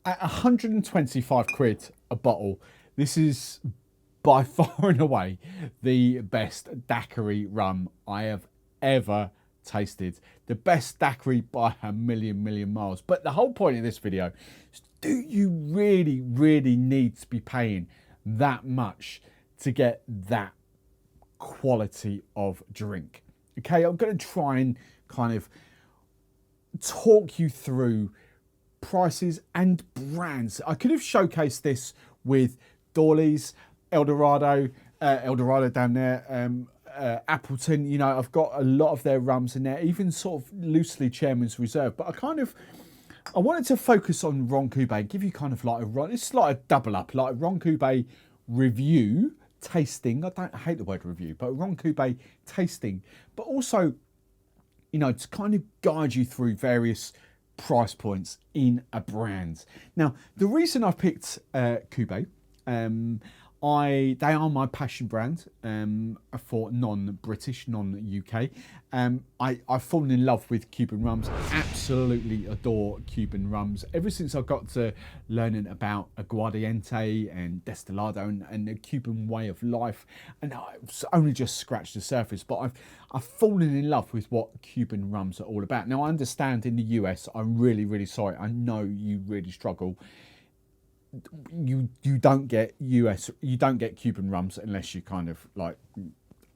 At 125 quid a bottle, this is by far and away the best daiquiri rum I have ever tasted. The best daiquiri by a million miles. But the whole point of this video is, do you really need to be paying that much to get that quality of drink? Okay, I'm going to try and kind of talk you through prices and brands. I could have showcased this with Doorlys, Dorado down there, Appleton. You know, I've got a lot of their rums in there, even sort of loosely Chairman's Reserve. But I wanted to focus on Ron Cubay and give you kind of like it's like a double up, like a Ron Cubay review, tasting. I hate the word review, but Ron Cubay tasting, but also, you know, to kind of guide you through various price points in a brand. Now, the reason I've picked Cubay, they are my passion brand for non-British, non-UK. I've fallen in love with Cuban rums, absolutely adore Cuban rums. Ever since I got to learning about aguardiente and destilado and the Cuban way of life, and I've only just scratched the surface, but I've fallen in love with what Cuban rums are all about. Now, I understand in the US, I'm really sorry, I know you really struggle. You don't get Cuban rums unless you kind of like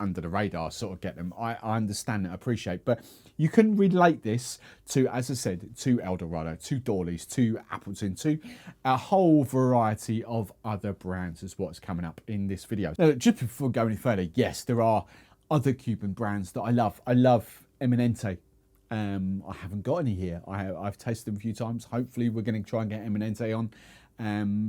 under the radar sort of get them. I understand and appreciate, but you can relate this to, as I said, to Dorado, to Doorlys, to Appleton, to a whole variety of other brands is what's coming up in this video. Now, just before going any further, yes, there are other Cuban brands that I love. I love Eminente. I haven't got any here. I've tasted them a few times. Hopefully we're going to try and get Eminente on.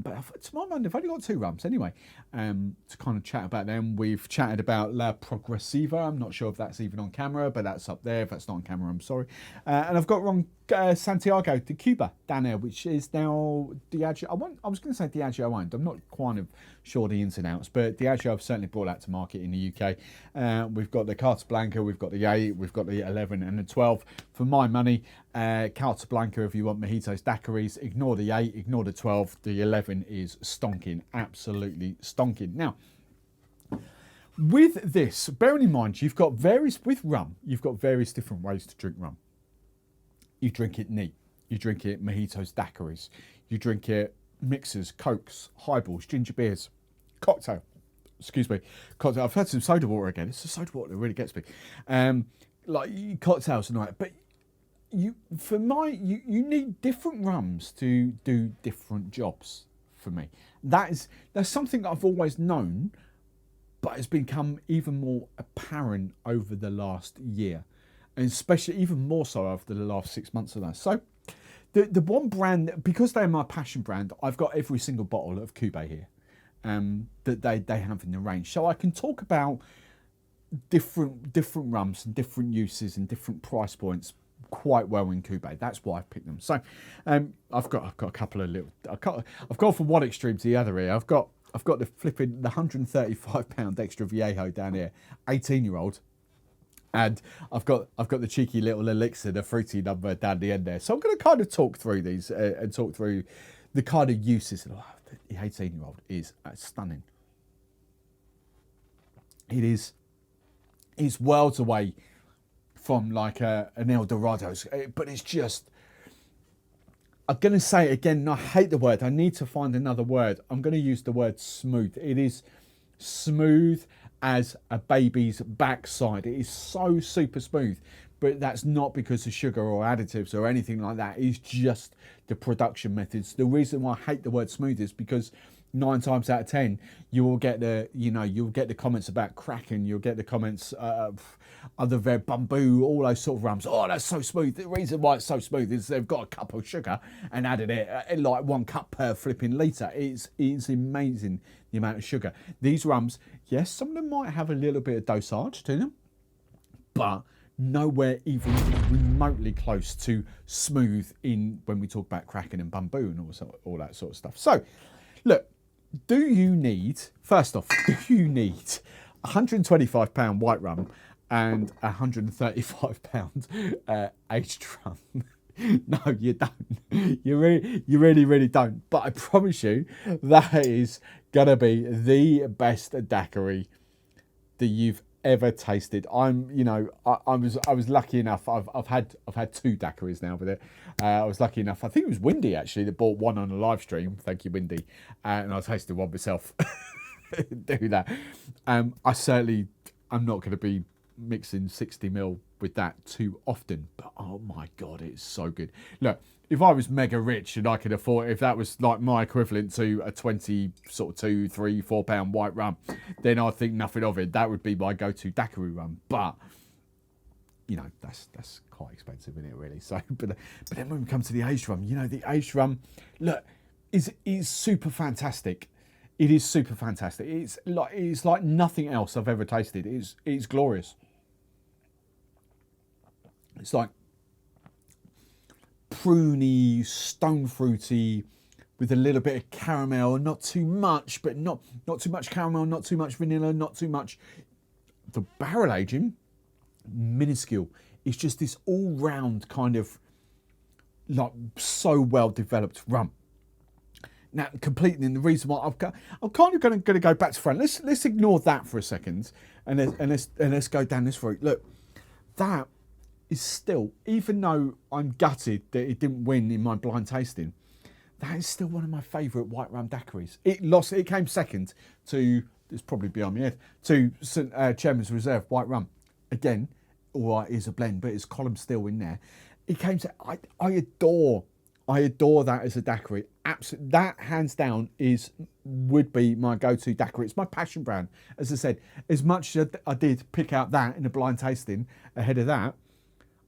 But to my mind, I've only got 2 rums anyway, to kind of chat about them. We've chatted about La Progresiva. I'm not sure if that's even on camera, but that's up there. If that's not on camera, I'm sorry. And I've got Ron Santiago de Cuba down there, which is now Diageo. I was going to say Diageo owned. I'm not quite sure the ins and outs, but Diageo have certainly brought that to market in the UK. We've got the Carta Blanca, we've got the 8, we've got the 11 and the 12. For my money, Carta Blanca, if you want mojitos, daiquiris, ignore the 8, ignore the 12. The 11 is stonking, absolutely stonking. Now, with this, bearing in mind, with rum, you've got various different ways to drink rum. You drink it neat, you drink it mojitos, daiquiris, you drink it mixers, cokes, highballs, ginger beers, cocktail. I've had some soda water again. It's the soda water that really gets me. Like cocktails and all that. But you need different rums to do different jobs for me. That's something that I've always known, but it's become even more apparent over the last year, and especially even more so over the last 6 months or so. The one brand, because they're my passion brand, I've got every single bottle of Cubay here that they have in the range, so I can talk about different rums and different uses and different price points quite well in Cubay. That's why I've picked them. So I've got a couple of little. I've gone from one extreme to the other here. I've got the flipping the £135 extra Viejo down here, 18-year-old. And I've got the cheeky little elixir, the fruity number down the end there. So I'm going to kind of talk through these and talk through the kind of uses. Oh, the 18-year-old is stunning. It's worlds away from like an El Dorado, but it's just, I'm going to say it again, and I hate the word. I need to find another word. I'm going to use the word smooth. It is smooth as a baby's backside. It is so super smooth, but that's not because of sugar or additives or anything like that. It's just the production methods. The reason why I hate the word smooth is because 9 times out of 10 you will get the comments about cracking, you'll get the comments other bamboo, all those sort of rums. Oh, that's so smooth. The reason why it's so smooth is they've got a cup of sugar and added it like 1 cup per flipping litre. It's amazing the amount of sugar. These rums, yes, some of them might have a little bit of dosage to them, but nowhere even remotely close to smooth in when we talk about cracking and bamboo and all that sort of stuff. So look, first off, do you need £125 white rum and £135 aged rum? No, you don't. You really don't. But I promise you, that is gonna be the best daiquiri that you've ever tasted. I was lucky enough. I've had 2 daiquiris now with it. I was lucky enough. I think it was Windy actually that bought one on a live stream. Thank you, Windy. And I tasted one myself. Do that. I'm not going to be mixing 60ml with that too often, but oh my god, it's so good. Look, if I was mega rich and I could afford, if that was like my equivalent to a 20 sort of 2, 3, 4 pound white rum, then I'd think nothing of it. That would be my go-to daiquiri rum. But you know, that's quite expensive, isn't it, really? So but then when we come to the aged rum, you know, the aged rum, look, is super fantastic. It is super fantastic. It's like nothing else I've ever tasted. It's glorious. It's like pruny, stone fruity, with a little bit of caramel, not too much, but not too much caramel, not too much vanilla, not too much. The barrel aging, minuscule. It's just this all-round kind of like so well developed rum. Now, completely, and the reason why I'm kind of going to go back to front. Let's ignore that for a second, and let's go down this route. Look, that is still, even though I'm gutted that it didn't win in my blind tasting, that is still one of my favourite white rum daiquiris. It came second to, it's probably beyond my head, to St Chairman's Reserve white rum. Again, all right, is a blend, but it's column still in there. It came to, I adore that as a daiquiri. Absolutely, that hands down would be my go-to daiquiri. It's my passion brand. As I said, as much as I did pick out that in a blind tasting ahead of that,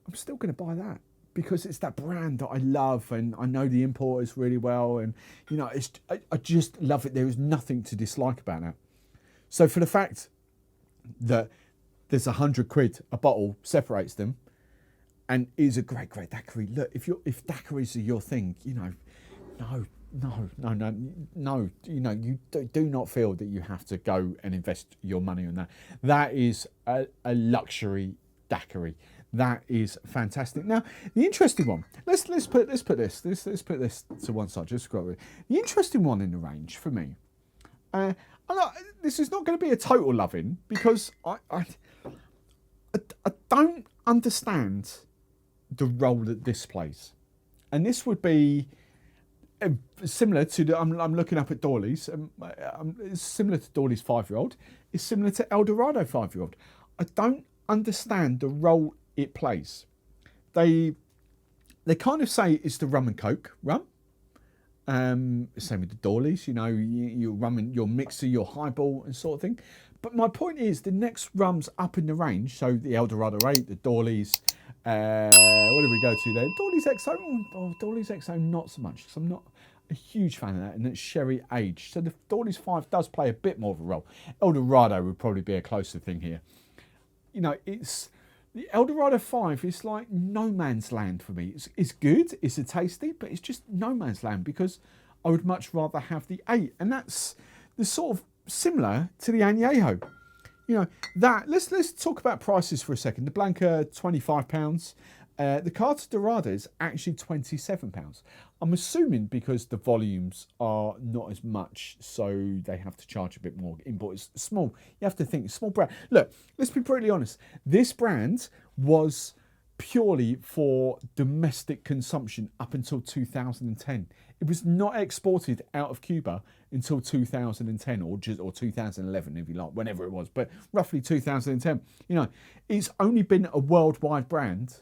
I'm still going to buy that because it's that brand that I love, and I know the importers really well, and you know, I just love it. There is nothing to dislike about that. So for the fact that there's £100 a bottle separates them, and is a great daiquiri. Look, if daiquiris are your thing, you know, no, you know, you do not feel that you have to go and invest your money on that. That is a luxury daiquiri. That is fantastic. Now, the interesting one. Let's put this to one side. Just scroll it. The interesting one in the range for me. This is not going to be a total loving because I don't understand the role that this plays, and this would be similar to the. I'm looking up at Doorlys. It's similar to Doorlys 5-year-old. It's similar to El Dorado 5-year-old. I don't understand the role it plays. They kind of say it's the rum and coke rum. Same with the Doorlys. You know, your rum and your mixer, your highball, and sort of thing. But my point is, the next rums up in the range. So the El Dorado 8, the Doorlys. What did we go to there? Doorlys XO. Oh, Doorlys XO not so much, because I'm not a huge fan of that, and it's sherry aged. So the Doorlys 5 does play a bit more of a role. El Dorado would probably be a closer thing here. You know, it's the El Dorado 5 is like no man's land for me. It's good, it's a tasty, but it's just no man's land because I would much rather have the 8, and that's the sort of similar to the Añejo. You know, that let's talk about prices for a second. The Blanca, £25. The Carta Dorado is actually £27. I'm assuming because the volumes are not as much, so they have to charge a bit more. Import is small. You have to think small brand. Look, let's be brutally honest. This brand was purely for domestic consumption up until 2010. It was not exported out of Cuba until 2010 or 2011, if you like, whenever it was, but roughly 2010. You know, it's only been a worldwide brand.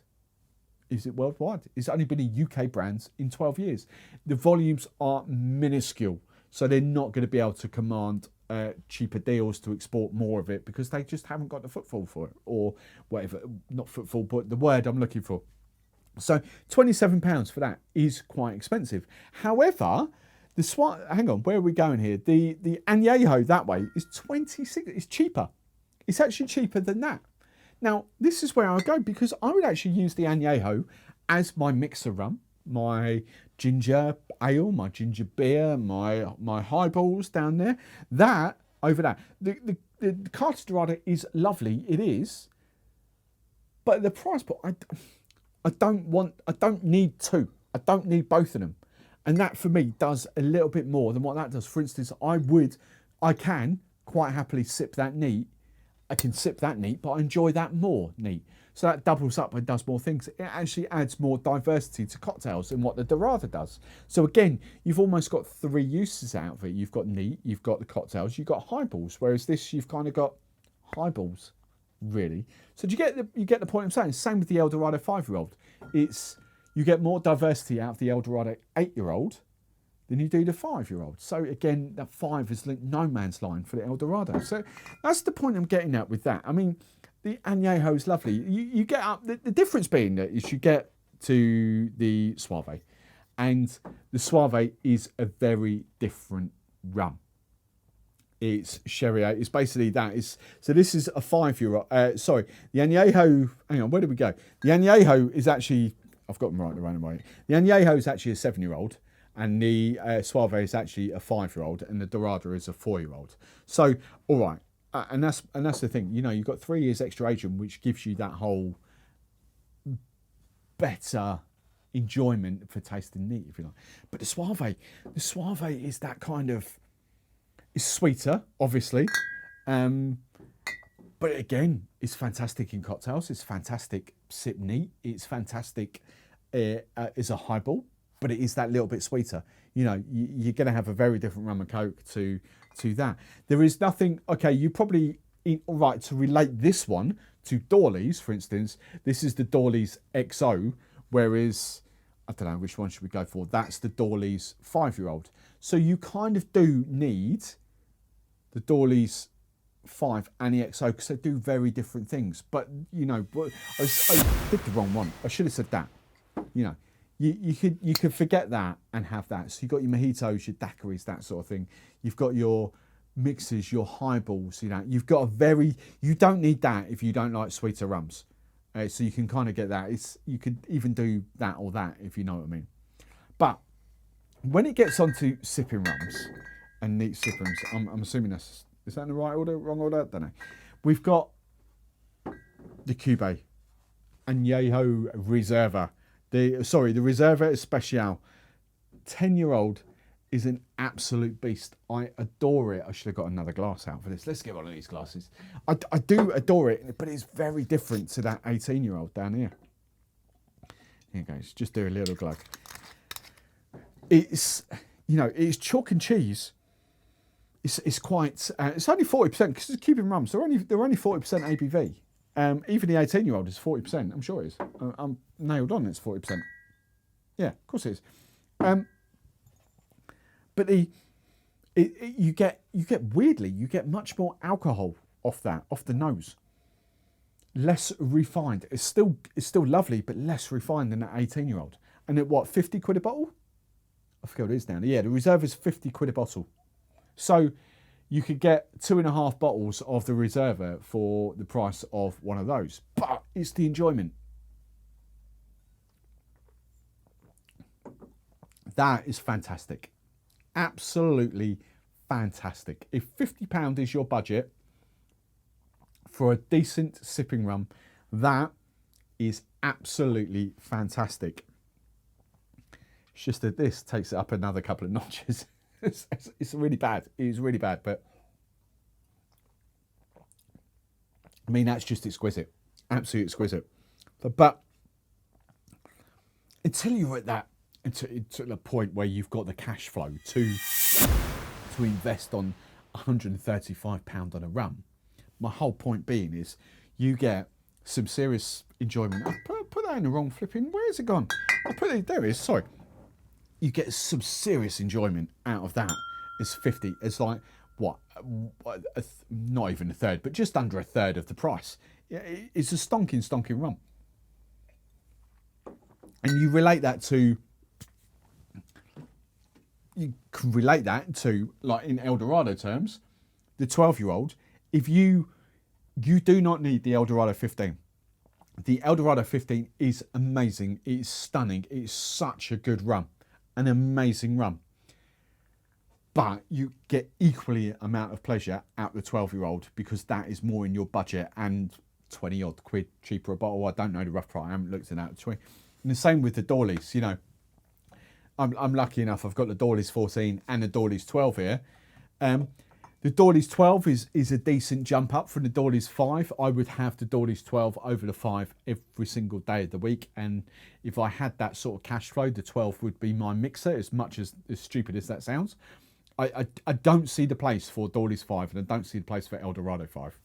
Is it worldwide? It's only been a UK brand in 12 years. The volumes are minuscule, so they're not going to be able to command cheaper deals to export more of it because they just haven't got the footfall for it, or whatever, not footfall, but the word I'm looking for. So £27 for that is quite expensive. However, hang on, where are we going here? The Añejo that way is 26. It's cheaper. It's actually cheaper than that. Now, this is where I go because I would actually use the Añejo as my mixer rum, my ginger ale, my ginger beer, my highballs down there. That over that. The Carta Dorado is lovely. It is, but the price point, I don't need two. I don't need both of them. And that for me does a little bit more than what that does. For instance, I can quite happily sip that neat. I can sip that neat, but I enjoy that more neat. So that doubles up and does more things. It actually adds more diversity to cocktails than what the Dorado does. So again, you've almost got three uses out of it. You've got neat, you've got the cocktails, you've got highballs. Whereas this, you've kind of got highballs, really. So do you get the point I'm saying? Same with the El Dorado 5-year-old. You get more diversity out of the El Dorado 8-year-old than you do the 5-year-old. So again, that 5 is like no man's line for the El Dorado. So that's the point I'm getting at with that. I mean, the Añejo is lovely. You get up, the difference being that is you get to the Suave, and the Suave is a very different rum. It's sherry. It's basically that. So this is a 5-year-old. Sorry, the Añejo. Hang on, where did we go? The Añejo is actually. I've got them right the random way. The Añejo is actually a 7-year-old, and the Suave is actually a 5-year-old, and the Dorado is a 4-year-old. So all right, and that's the thing. You know, you've got 3 years extra aging, which gives you that whole better enjoyment for tasting neat, if you like. But the Suave is that kind of. It's sweeter, obviously, but again, it's fantastic in cocktails. It's fantastic sip neat. It's fantastic as a highball, but it is that little bit sweeter. You know, you're going to have a very different rum and coke to that. There is nothing. Okay, you probably right to relate this one to Doorlys, for instance. This is the Doorlys XO, whereas I don't know which one should we go for. That's the Doorlys 5-year-old. So you kind of do need the Doorlys 5 and the XO because they do very different things. But you know, I did the wrong one. I should have said that. You know, you could forget that and have that. So you've got your mojitos, your daiquiris, that sort of thing. You've got your mixes, your highballs. You know, you've got you don't need that if you don't like sweeter rums. So you can kind of get that. You could even do that or that if you know what I mean. But when it gets onto sipping rums and neat sipping rums, I'm assuming is that in the right order, wrong order? I don't know. We've got the Cubay Añejo Reserva. The Reserva Especial. 10-year-old is an absolute beast. I adore it. I should have got another glass out for this. Let's get one of these glasses. I do adore it, but it's very different to that 18-year-old down here. Here goes. Just do a little glug. It's, you know, it's chalk and cheese. It's quite. It's only 40% because it's Cuban rums. They're only 40% ABV. Even the 18-year-old is 40%. I'm sure it is. I'm nailed on. It's 40%. Yeah, of course it is. But you get weirdly, you get much more alcohol off the nose. Less refined. It's still lovely, but less refined than that 18-year-old. And at what, 50 quid a bottle? I forget what it is now. Yeah, the Reserve is 50 quid a bottle. So you could get 2.5 bottles of the Reserva for the price of one of those. But it's the enjoyment. That is fantastic. Absolutely fantastic. If £50 is your budget for a decent sipping rum, that is absolutely fantastic. It's just that this takes it up another couple of notches. It's really bad. It is really bad, but I mean, that's just exquisite. Absolutely exquisite. But until you're at that, to the point where you've got the cash flow to invest on £135 on a rum, my whole point being is you get some serious enjoyment. I put that in the wrong flipping. Where has it gone? I put it there. It is. Sorry. You get some serious enjoyment out of that. It's 50. It's like what? Not even a third, but just under a third of the price. It's a stonking rum. And you relate that to. You can relate that to, like in El Dorado terms, the 12-year-old. If you do not need the El Dorado 15. The El Dorado 15 is amazing. It's stunning. It's such a good rum. An amazing rum. But you get equally amount of pleasure out the 12-year-old because that is more in your budget and 20 odd quid cheaper a bottle. I don't know the rough price. I haven't looked at that. And the same with the Doorlys. You know, I'm lucky enough. I've got the Doorlys 14 and the Doorlys 12 here. The Doorlys 12 is a decent jump up from the Doorlys 5. I would have the Doorlys 12 over the 5 every single day of the week. And if I had that sort of cash flow, the 12 would be my mixer, as much as stupid as that sounds. I don't see the place for Doorlys 5, and I don't see the place for El Dorado 5.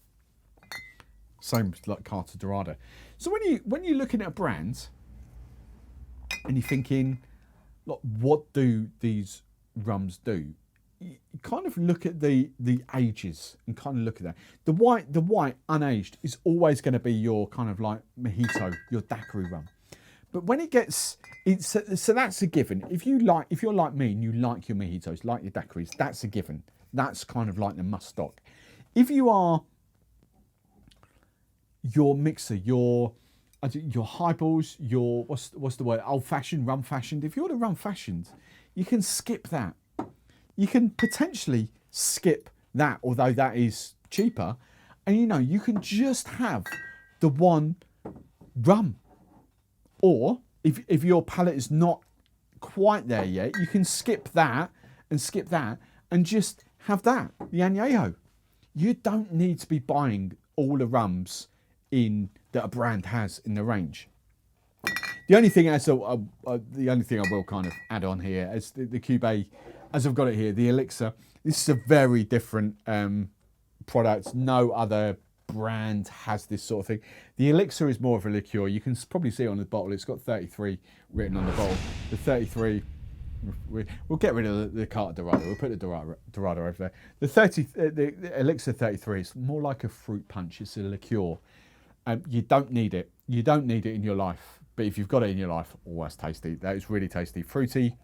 Same like Carter Dorado. So when you're looking at a brand and you're thinking, look, what do these rums do? You kind of look at the ages and kind of look at that. The white unaged is always going to be your kind of like mojito, your daiquiri rum. But when it gets, so that's a given. If you're like me and you like your mojitos, like your daiquiris, that's a given. That's kind of like the must stock. If you are your mixer, your highballs, your what's the word, old fashioned, rum fashioned. If you're the rum fashioned, you can skip that. You can potentially skip that, although that is cheaper, and you know you can just have the one rum. Or if your palate is not quite there yet, you can skip that and just have that, the añejo. You don't need to be buying all the rums that a brand has in the range. The only thing I will kind of add on here is the Cubay, as I've got it here, the Elixir. This is a very different product. No other brand has this sort of thing. The Elixir is more of a liqueur. You can probably see it on the bottle. It's got 33 written on the bottle. The 33, we'll get rid of the Carter Dorado. We'll put the Dorado over there. The Elixir 33 is more like a fruit punch. It's a liqueur. You don't need it. You don't need it in your life. But if you've got it in your life, oh, that's tasty. That is really tasty. Fruity.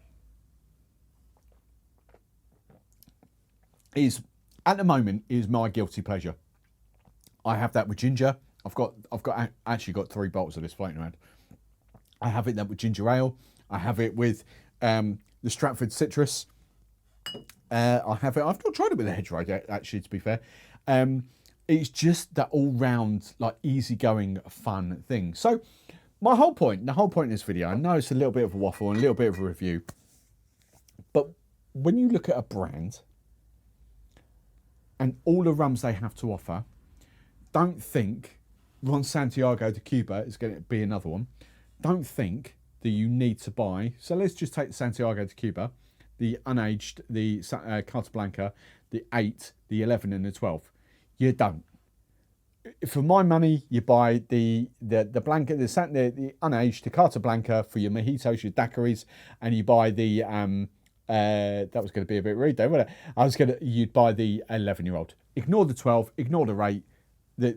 At the moment, is my guilty pleasure. I have that with ginger. I've actually got 3 bottles of this floating around. I have it that with ginger ale. I have it with the Stratford citrus. I've not tried it with a hedgerow yet, actually, to be fair. It's just that all-round, like, easygoing, fun thing. So the whole point of this video, I know it's a little bit of a waffle and a little bit of a review, but when you look at a brand and all the rums they have to offer, don't think Ron Santiago de Cuba is going to be another one. Don't think that you need to buy. So let's just take the Santiago de Cuba, the unaged, the Carta Blanca, the 8, the 11 and the 12. You don't. For my money, you buy the Blanca, the unaged, the Carta Blanca for your mojitos, your daiquiris, and you buy the that was going to be a bit rude there, wasn't it? You'd buy the 11-year-old. Ignore the 12. Ignore the 8. I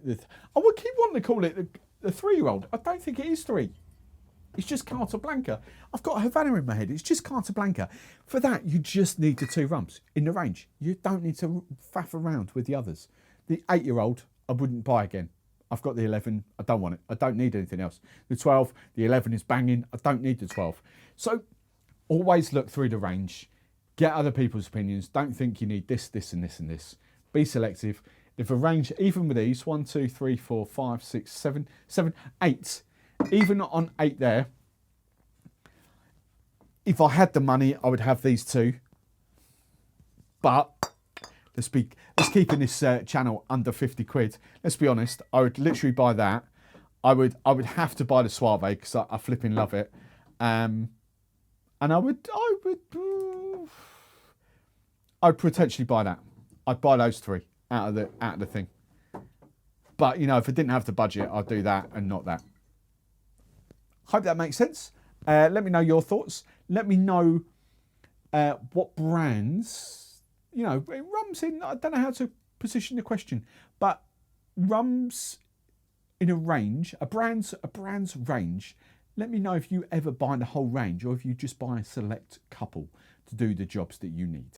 would keep wanting to call it the 3-year-old. I don't think it is 3. It's just Carta Blanca. I've got Havana in my head. It's just Carta Blanca. For that, you just need the 2 rums in the range. You don't need to faff around with the others. The 8-year-old, I wouldn't buy again. I've got the 11. I don't want it. I don't need anything else. The 12, the 11 is banging. I don't need the 12. So always look through the range. Get other people's opinions. Don't think you need this, this, and this, and this. Be selective. If a range, even with these, 1, 2, 3, 4, 5, 6, 7, 8, even on 8 there, if I had the money, I would have these 2. But let's keep in this channel under 50 quid. Let's be honest, I would literally buy that. I would have to buy the Suave because I flipping love it. And I'd potentially buy that. I'd buy those 3 out of the thing. But you know, if I didn't have the budget, I'd do that and not that. Hope that makes sense. Let me know your thoughts. Let me know what brands, you know, rums in, I don't know how to position the question, but rums in a range, a brand's range. Let me know if you ever buy the whole range or if you just buy a select couple to do the jobs that you need.